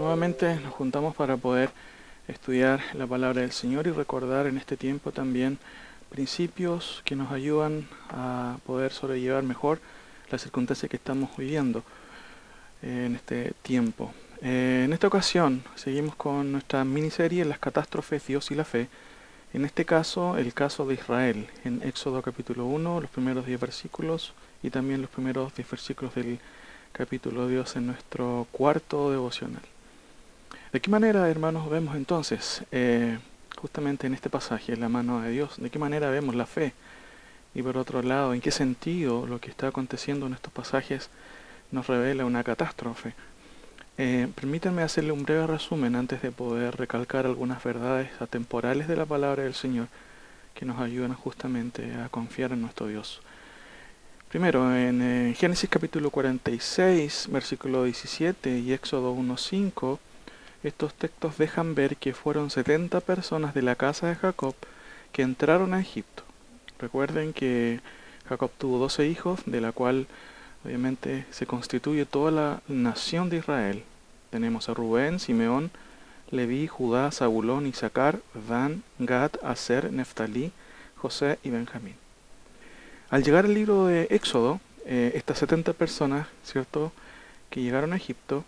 Nuevamente nos juntamos para poder estudiar la palabra del Señor y recordar en este tiempo también principios que nos ayudan a poder sobrellevar mejor las circunstancias que estamos viviendo en este tiempo. En esta ocasión seguimos con nuestra miniserie Las catástrofes, Dios y la fe. En este caso, el caso de Israel, en Éxodo capítulo 1, los primeros 10 versículos y también los primeros 10 versículos del capítulo de Dios en nuestro cuarto devocional. ¿De qué manera, hermanos, vemos entonces justamente en este pasaje la mano de Dios? ¿De qué manera vemos la fe? Y por otro lado, ¿en qué sentido lo que está aconteciendo en estos pasajes nos revela una catástrofe? Permítanme hacerle un breve resumen antes de poder recalcar algunas verdades atemporales de la palabra del Señor que nos ayudan justamente a confiar en nuestro Dios. Primero, en Génesis capítulo 46, versículo 17 y Éxodo 1:5, estos textos dejan ver que fueron 70 personas de la casa de Jacob que entraron a Egipto. Recuerden que Jacob tuvo 12 hijos, de la cual obviamente se constituye toda la nación de Israel. Tenemos a Rubén, Simeón, Leví, Judá, Zabulón, Isaacar, Dan, Gad, Aser, Neftalí, José y Benjamín. Al llegar al libro de Éxodo, estas 70 personas, ¿cierto?, que llegaron a Egipto,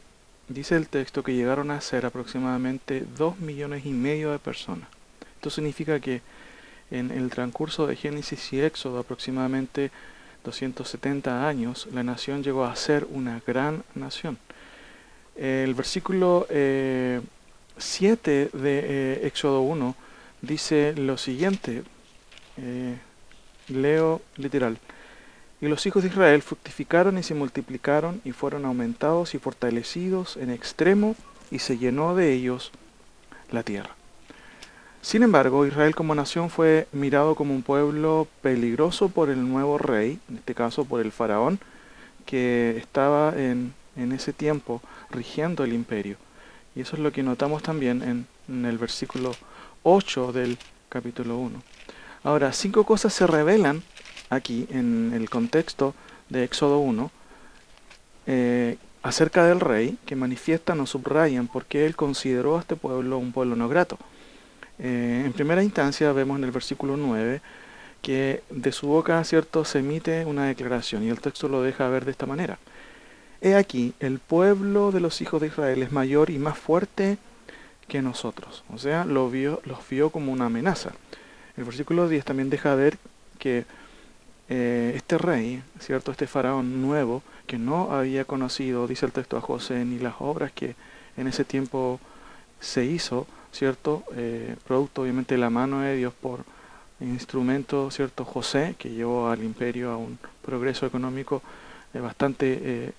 dice el texto que llegaron a ser aproximadamente 2,5 millones de personas. Esto significa que en el transcurso de Génesis y Éxodo, aproximadamente 270 años, la nación llegó a ser una gran nación. El versículo 7 de Éxodo 1 dice lo siguiente, leo literal: y los hijos de Israel fructificaron y se multiplicaron y fueron aumentados y fortalecidos en extremo y se llenó de ellos la tierra. Sin embargo, Israel como nación fue mirado como un pueblo peligroso por el nuevo rey, en este caso por el faraón, que estaba en ese tiempo rigiendo el imperio. Y eso es lo que notamos también en el versículo 8 del capítulo 1. Ahora, 5 cosas se revelan aquí en el contexto de Éxodo 1 acerca del rey, que manifiestan o subrayan por qué él consideró a este pueblo un pueblo no grato. En primera instancia vemos en el versículo 9 que de su boca, cierto, se emite una declaración, y el texto lo deja ver de esta manera: he aquí, el pueblo de los hijos de Israel es mayor y más fuerte que nosotros. O sea, los vio como una amenaza. El versículo 10 también deja ver que este rey, cierto, este faraón nuevo, que no había conocido, dice el texto, a José, ni las obras que en ese tiempo se hizo, cierto, producto obviamente de la mano de Dios por instrumento, cierto, José, que llevó al imperio a un progreso económico bastante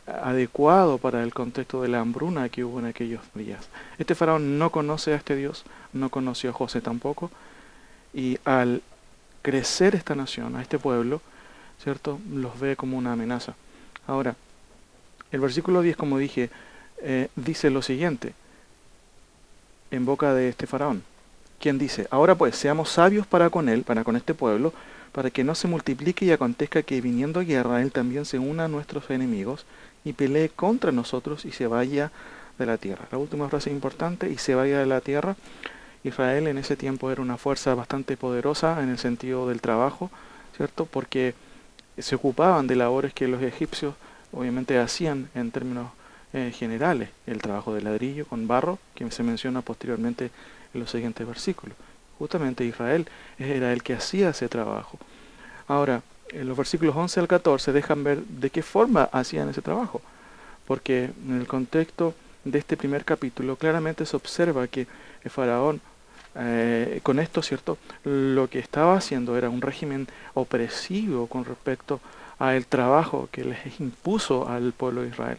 adecuado para el contexto de la hambruna que hubo en aquellos días. Este faraón no conoce a este Dios, no conoció a José tampoco, y al crecer esta nación, a este pueblo, ¿cierto?, los ve como una amenaza. Ahora, el versículo 10, como dije, dice lo siguiente, en boca de este faraón, quien dice: ahora pues, seamos sabios para con él, para con este pueblo, para que no se multiplique y acontezca que viniendo guerra, él también se una a nuestros enemigos y pelee contra nosotros y se vaya de la tierra. La última frase es importante: y se vaya de la tierra. Israel en ese tiempo era una fuerza bastante poderosa en el sentido del trabajo, ¿cierto?, porque se ocupaban de labores que los egipcios obviamente hacían en términos generales, el trabajo de ladrillo con barro, que se menciona posteriormente en los siguientes versículos. Justamente Israel era el que hacía ese trabajo. Ahora, en los versículos 11 al 14 dejan ver de qué forma hacían ese trabajo, porque en el contexto de este primer capítulo claramente se observa que el faraón con esto, ¿cierto?, lo que estaba haciendo era un régimen opresivo con respecto al trabajo que les impuso al pueblo de Israel.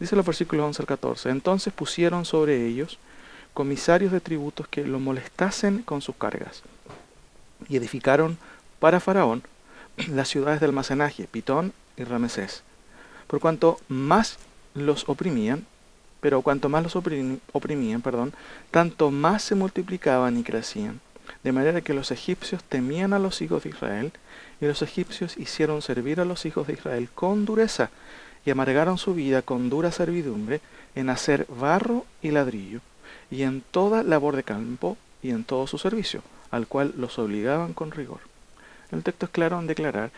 Dice los versículos 11 al 14, entonces pusieron sobre ellos comisarios de tributos que lo molestasen con sus cargas, y edificaron para Faraón las ciudades de almacenaje, Pitón y Ramesés. Por cuanto más los oprimían, tanto más se multiplicaban y crecían, de manera que los egipcios temían a los hijos de Israel, y los egipcios hicieron servir a los hijos de Israel con dureza, y amargaron su vida con dura servidumbre en hacer barro y ladrillo, y en toda labor de campo y en todo su servicio, al cual los obligaban con rigor. El texto es claro en declarar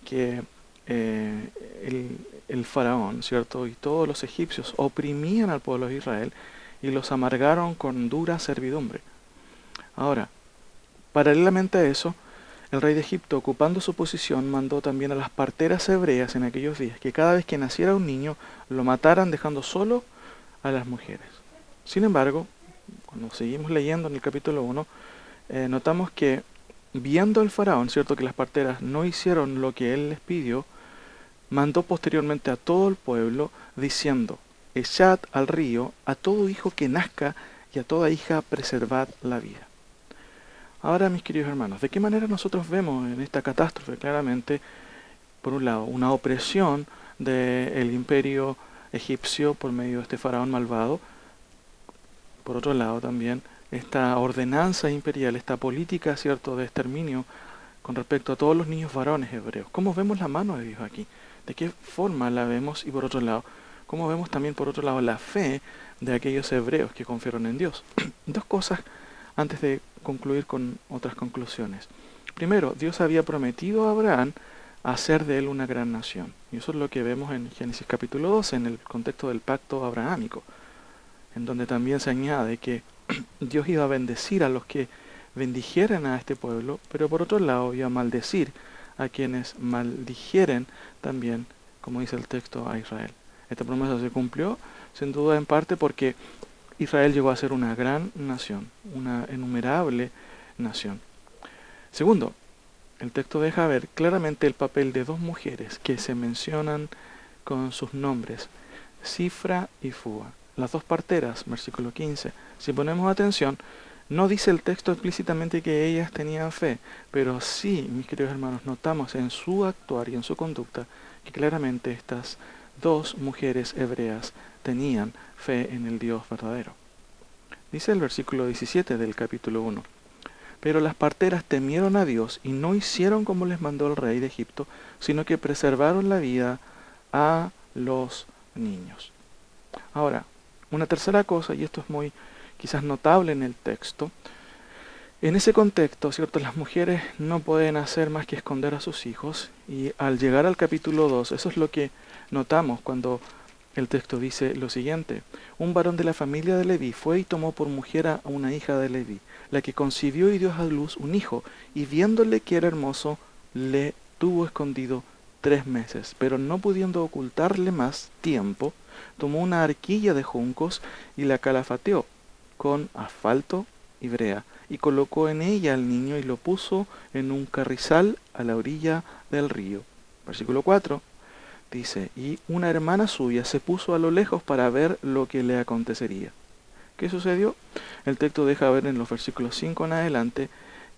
que el faraón, ¿cierto? Y todos los egipcios oprimían al pueblo de Israel y los amargaron con dura servidumbre. Ahora, paralelamente a eso, el rey de Egipto, ocupando su posición, mandó también a las parteras hebreas en aquellos días que cada vez que naciera un niño lo mataran dejando solo a las mujeres. Sin embargo, cuando seguimos leyendo en el capítulo 1, notamos que viendo el faraón, cierto, que las parteras no hicieron lo que él les pidió, mandó posteriormente a todo el pueblo diciendo: echad al río a todo hijo que nazca y a toda hija preservad la vida. Ahora, mis queridos hermanos, ¿de qué manera nosotros vemos en esta catástrofe? Claramente, por un lado, una opresión del imperio egipcio por medio de este faraón malvado. Por otro lado, también esta ordenanza imperial, esta política, ¿cierto?, de exterminio con respecto a todos los niños varones hebreos. ¿Cómo vemos la mano de Dios aquí? ¿De qué forma la vemos? Y por otro lado, ¿cómo vemos también por otro lado la fe de aquellos hebreos que confiaron en Dios? Dos cosas antes de concluir con otras conclusiones. Primero, Dios había prometido a Abraham hacer de él una gran nación. Y eso es lo que vemos en Génesis capítulo 12, en el contexto del pacto abrahámico, en donde también se añade que Dios iba a bendecir a los que bendijeran a este pueblo, pero por otro lado iba a maldecir a quienes maldijeren también, como dice el texto, a Israel. Esta promesa se cumplió, sin duda en parte porque Israel llegó a ser una gran nación, una innumerable nación. Segundo, el texto deja ver claramente el papel de dos mujeres que se mencionan con sus nombres, Cifra y Fua. Las dos parteras, versículo 15. Si ponemos atención, no dice el texto explícitamente que ellas tenían fe, pero sí, mis queridos hermanos, notamos en su actuar y en su conducta que claramente estas dos mujeres hebreas tenían fe en el Dios verdadero. Dice el versículo 17 del capítulo 1. Pero las parteras temieron a Dios y no hicieron como les mandó el rey de Egipto, sino que preservaron la vida a los niños. Ahora, una tercera cosa, y esto es muy quizás notable en el texto, en ese contexto, ¿cierto?, las mujeres no pueden hacer más que esconder a sus hijos, y al llegar al capítulo 2, eso es lo que notamos cuando el texto dice lo siguiente: un varón de la familia de Leví fue y tomó por mujer a una hija de Leví, la que concibió y dio a luz un hijo, y viéndole que era hermoso, le tuvo escondido 3 meses, pero no pudiendo ocultarle más tiempo, tomó una arquilla de juncos y la calafateó con asfalto y brea, y colocó en ella al niño y lo puso en un carrizal a la orilla del río. Versículo 4 dice: y una hermana suya se puso a lo lejos para ver lo que le acontecería. ¿Qué sucedió? El texto deja ver en los versículos 5 en adelante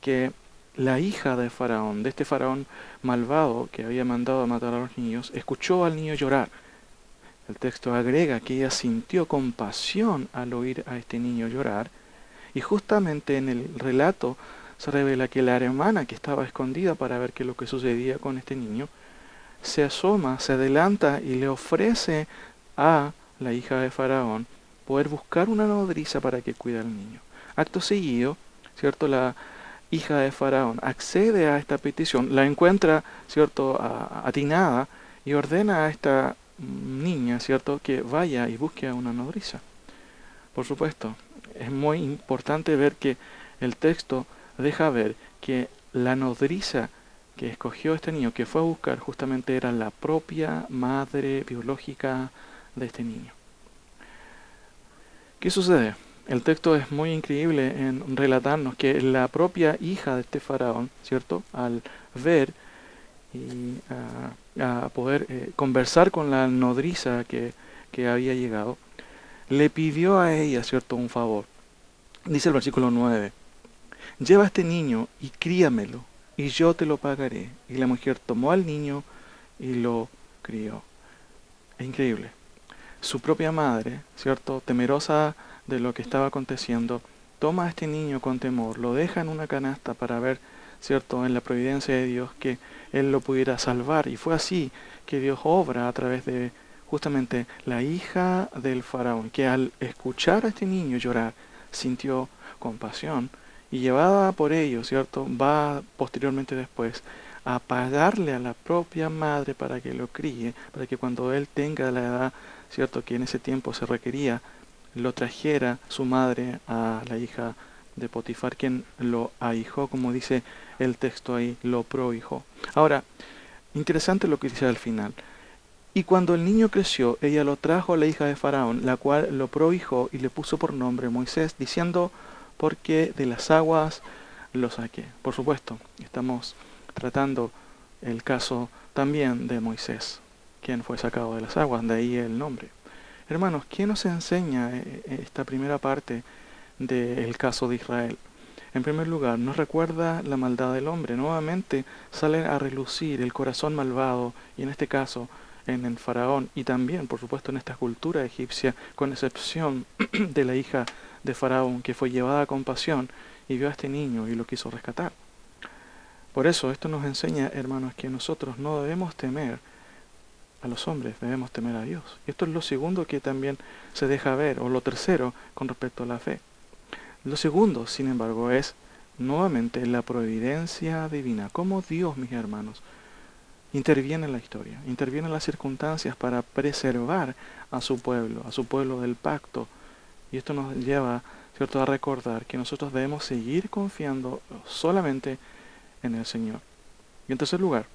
que la hija de Faraón, de este Faraón malvado que había mandado a matar a los niños, escuchó al niño llorar. El texto agrega que ella sintió compasión al oír a este niño llorar, y justamente en el relato se revela que la hermana, que estaba escondida para ver qué es lo que sucedía con este niño, se asoma, se adelanta y le ofrece a la hija de Faraón poder buscar una nodriza para que cuide al niño. Acto seguido, ¿cierto?, la hija de Faraón accede a esta petición, la encuentra, ¿cierto?, atinada, y ordena a esta niña, ¿cierto?, que vaya y busque a una nodriza. Por supuesto, es muy importante ver que el texto deja ver que la nodriza que escogió este niño, que fue a buscar, justamente era la propia madre biológica de este niño. ¿Qué sucede? El texto es muy increíble en relatarnos que la propia hija de este faraón, ¿cierto?, al ver y a poder conversar con la nodriza que había llegado, le pidió a ella, ¿cierto?, un favor. Dice el versículo 9: lleva a este niño y críamelo, y yo te lo pagaré. Y la mujer tomó al niño y lo crió. Es increíble. Su propia madre, ¿cierto?, temerosa de lo que estaba aconteciendo, toma a este niño con temor, lo deja en una canasta para ver, ¿cierto?, en la providencia de Dios que él lo pudiera salvar. Y fue así que Dios obra a través de justamente la hija del faraón, que al escuchar a este niño llorar, sintió compasión y llevada por ello, ¿cierto? Va posteriormente después a pagarle a la propia madre para que lo críe, para que cuando él tenga la edad, ¿cierto? Que en ese tiempo se requería, lo trajera su madre a la hija de Potifar, quien lo ahijó, como dice el texto ahí, lo prohijó. Ahora, interesante lo que dice al final. Y cuando el niño creció, ella lo trajo a la hija de Faraón, la cual lo prohijó y le puso por nombre Moisés, diciendo, porque de las aguas lo saqué. Por supuesto, estamos tratando el caso también de Moisés, quien fue sacado de las aguas, de ahí el nombre. Hermanos, ¿qué nos enseña esta primera parte del caso de Israel? En primer lugar, nos recuerda la maldad del hombre. Nuevamente sale a relucir el corazón malvado, y en este caso en el faraón, y también, por supuesto, en esta cultura egipcia, con excepción de la hija de Faraón, que fue llevada a compasión y vio a este niño y lo quiso rescatar. Por eso esto nos enseña, hermanos, que nosotros no debemos temer a los hombres, debemos temer a Dios. Y esto es lo segundo que también se deja ver, o lo tercero con respecto a la fe. Lo segundo, sin embargo, es nuevamente la providencia divina. Cómo Dios, mis hermanos, interviene en la historia, interviene en las circunstancias para preservar a su pueblo del pacto. Y esto nos lleva, ¿cierto?, a recordar que nosotros debemos seguir confiando solamente en el Señor. Y en tercer lugar,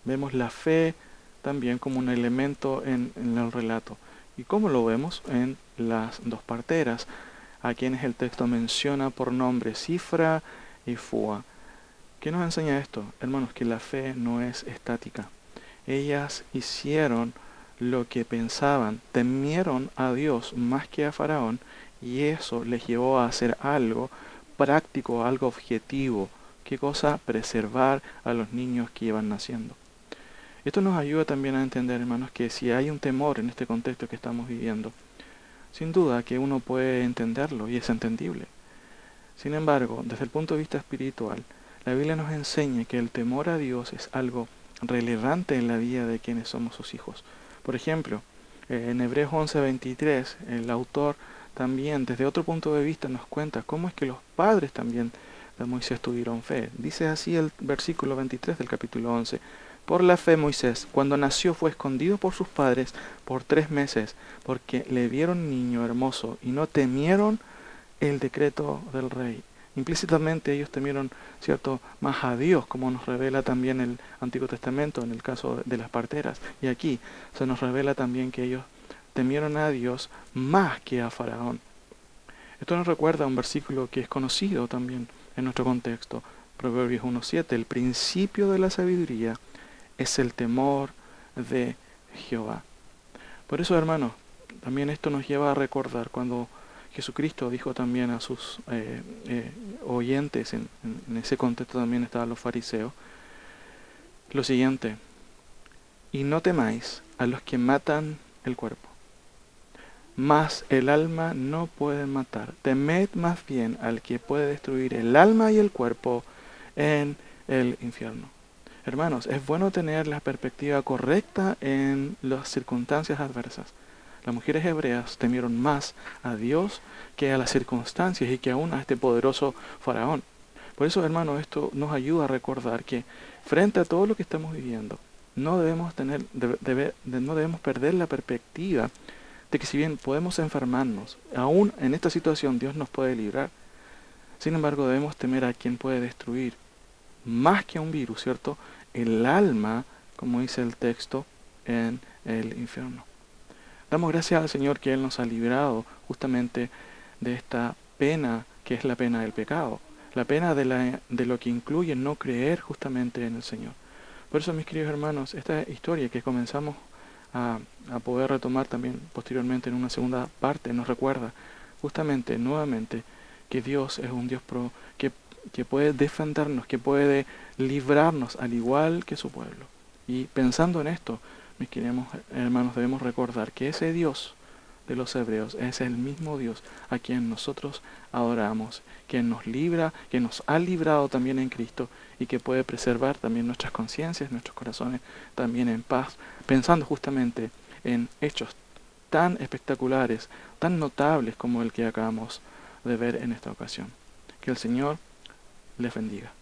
vemos la fe también como un elemento en el relato. ¿Y cómo lo vemos? En las dos parteras, a quienes el texto menciona por nombre, Cifra y Fua. ¿Qué nos enseña esto? Hermanos, que la fe no es estática. Ellas hicieron lo que pensaban, temieron a Dios más que a Faraón, y eso les llevó a hacer algo práctico, algo objetivo. ¿Qué cosa? Preservar a los niños que iban naciendo. Esto nos ayuda también a entender, hermanos, que si hay un temor en este contexto que estamos viviendo, sin duda que uno puede entenderlo y es entendible. Sin embargo, desde el punto de vista espiritual, la Biblia nos enseña que el temor a Dios es algo relevante en la vida de quienes somos sus hijos. Por ejemplo, en Hebreos 11:23, el autor también desde otro punto de vista nos cuenta cómo es que los padres también de Moisés tuvieron fe. Dice así el versículo 23 del capítulo 11. Por la fe Moisés, cuando nació, fue escondido por sus padres por 3 meses, porque le vieron niño hermoso y no temieron el decreto del rey. Implícitamente ellos temieron, ¿cierto?, más a Dios, como nos revela también el Antiguo Testamento en el caso de las parteras. Y aquí se nos revela también que ellos temieron a Dios más que a Faraón. Esto nos recuerda un versículo que es conocido también en nuestro contexto, Proverbios 1:7. El principio de la sabiduría es el temor de Jehová. Por eso, hermanos, también esto nos lleva a recordar cuando Jesucristo dijo también a sus oyentes, en ese contexto también estaban los fariseos, lo siguiente: y no temáis a los que matan el cuerpo, mas el alma no pueden matar. Temed más bien al que puede destruir el alma y el cuerpo en el infierno. Hermanos, es bueno tener la perspectiva correcta en las circunstancias adversas. Las mujeres hebreas temieron más a Dios que a las circunstancias y que aún a este poderoso faraón. Por eso, hermanos, esto nos ayuda a recordar que frente a todo lo que estamos viviendo, no debemos no debemos perder la perspectiva de que si bien podemos enfermarnos, aún en esta situación Dios nos puede librar. Sin embargo, debemos temer a quien puede destruir, más que a un virus, ¿cierto?, el alma, como dice el texto, en el infierno. Damos gracias al Señor que Él nos ha librado justamente de esta pena, que es la pena del pecado, la pena de lo que incluye no creer justamente en el Señor. Por eso, mis queridos hermanos, esta historia que comenzamos a poder retomar también posteriormente en una segunda parte, nos recuerda justamente, nuevamente, que Dios es un Dios que puede defendernos, que puede librarnos al igual que su pueblo. Y pensando en esto, mis queridos hermanos, debemos recordar que ese Dios de los hebreos es el mismo Dios a quien nosotros adoramos, quien nos libra, que nos ha librado también en Cristo y que puede preservar también nuestras conciencias, nuestros corazones también en paz, pensando justamente en hechos tan espectaculares, tan notables como el que acabamos de ver en esta ocasión. Que el Señor les bendiga.